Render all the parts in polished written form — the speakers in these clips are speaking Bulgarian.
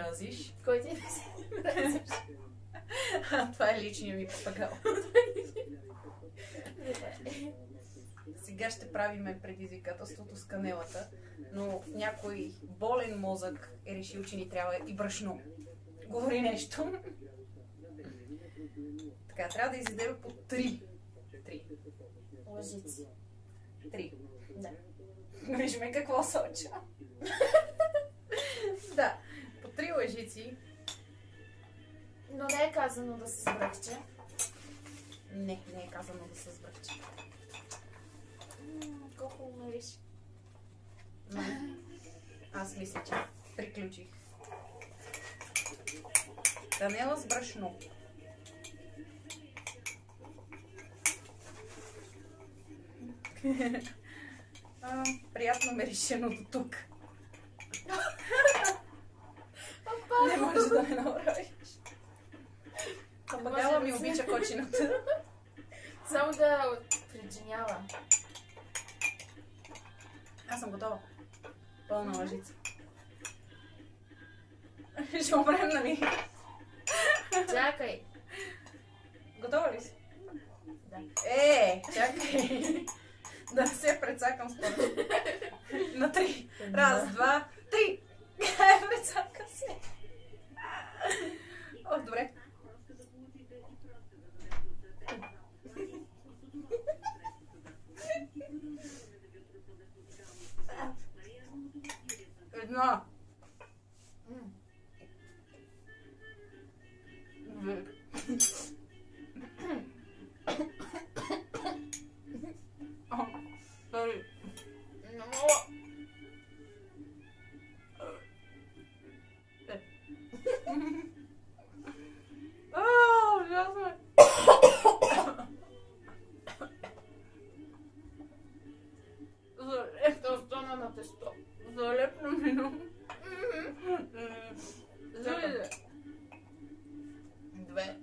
мразиш. Кой ти не си мразиш? Това е личният ми папагал. Сега ще правиме предизвикателството с канелата, но някой болен мозък е решил, че ни трябва и брашно. Говори нещо. Така, трябва да изядем по 3. Лъжици. 3. Да. Вижме какво соча. Да, по 3 лъжици. Но не е казано да се сбръкче. Не е казано да се сбръкче. Колко умериш? Аз мисля, че приключих. Канела с брашно. Приятно меришено до тук. Не може да ме направиш. Папагала ми обича кочината. Само да приджинява. Аз съм готова. Пълна лъжица. Ще умрем, нали? Чакай. Готова ли си? Да. Чакай. Да се прецакам според. На 3. Раз, два, 3. Прецака се. О, добре. Едно. Sorry. Ужасно е. Ето остана на тесто. Залепно мино. Зайде. 2.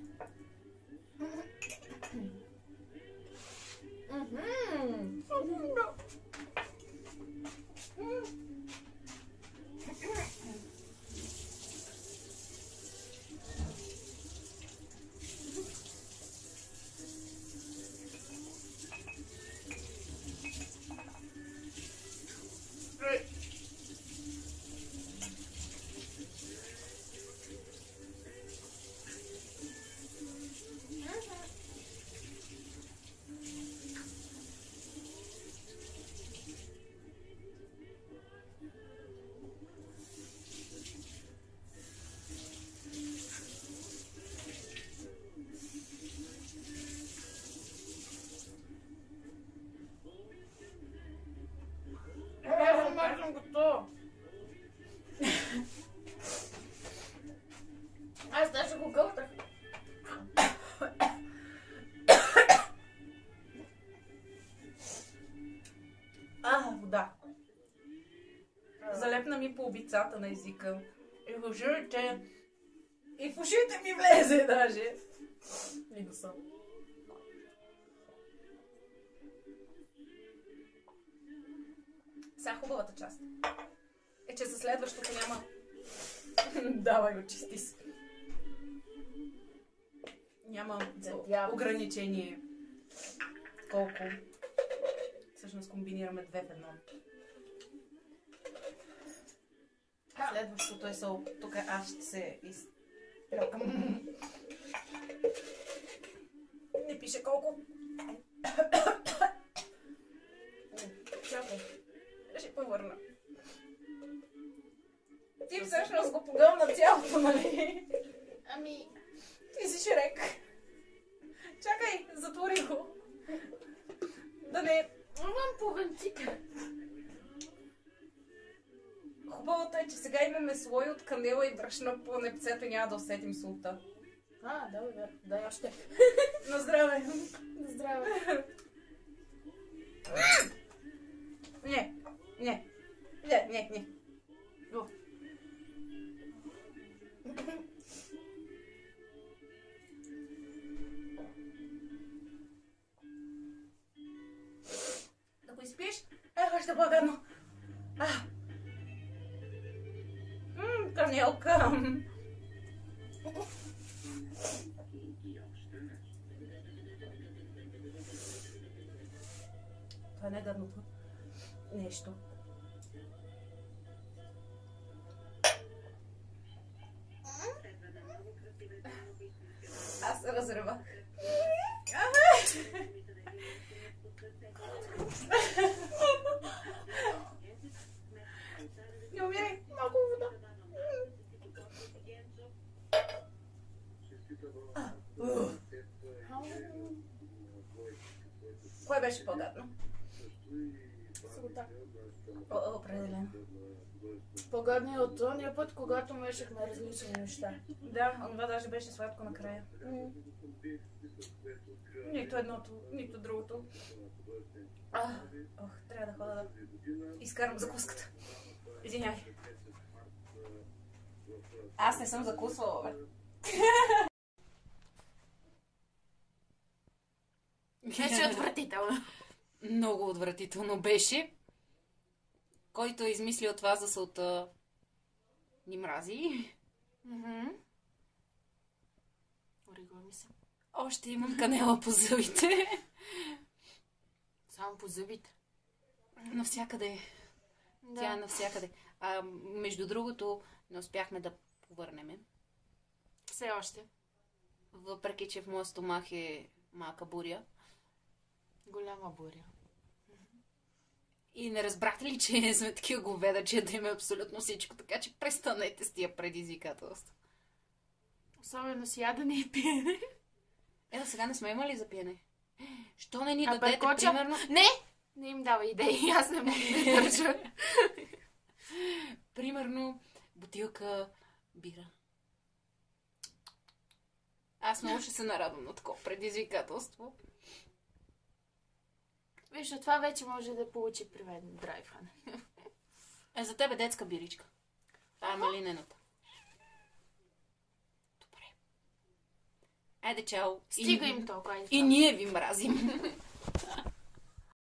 Аз даже го гълтах. Вода. Залепна ми по обицата на езика. И в ушите... И в ушите ми влезе даже. И да съм. Сега хубавата част е, че за следващото няма... Давай го, чисти си. Няма ограничение. Колко? Всъщност комбинираме 2 в 1. Следващото е сол. Тук аз ще се изтръкам. Не пише колко. Чакай. Ще повърна. Ти всъщност го погълна цялото, нали? Ами... Ти си шрек. Чакай, затвори го. Да не... Имам повенцика. Хубавото е, че сега имаме слой от канела и брашно по непцето и няма да усетим солта. Дай още. На здраве. На здраве. Не. Да го изпиеш? Ще бъде гадно. Канелка. Това е най-гадното нещо. Аз се разревах. Не умирай! Малко вода. Кое беше по-гадно? Определено. По-гадно е от този път, когато мешахме различни неща. Да, това даже беше сладко накрая. Нито едното, нито другото. Трябва да хода да изкарам закуската. Извинявай. Аз не съм закусвала, бе. Беше отвратително. Много отвратително беше. Който е измислил това за сълта ни мрази. Оригла ми се. Още имам канела по зъбите. Само по зъбите? Навсякъде. Да. Тя е навсякъде. Между другото, не успяхме да повърнем. Все още. Въпреки, че в моя стомах е малка буря. Голяма буря. И не разбрахте ли, че сме такива говеда, че ядем абсолютно всичко, така че престанете с тия предизвикателства. Особено с ядене и пиене. До сега не сме имали за пиене. Що не ни дадете, примерно... Не! Не им дава идеи, аз не мога да държа. Примерно, бутилка бира. Аз много ще се нарадвам на такова предизвикателство. Виж, това вече може да получи при мен драйване. За тебе детска биричка. Това е малинената. Добре. Айде, чао. Стига им толкова. И ние ви мразим.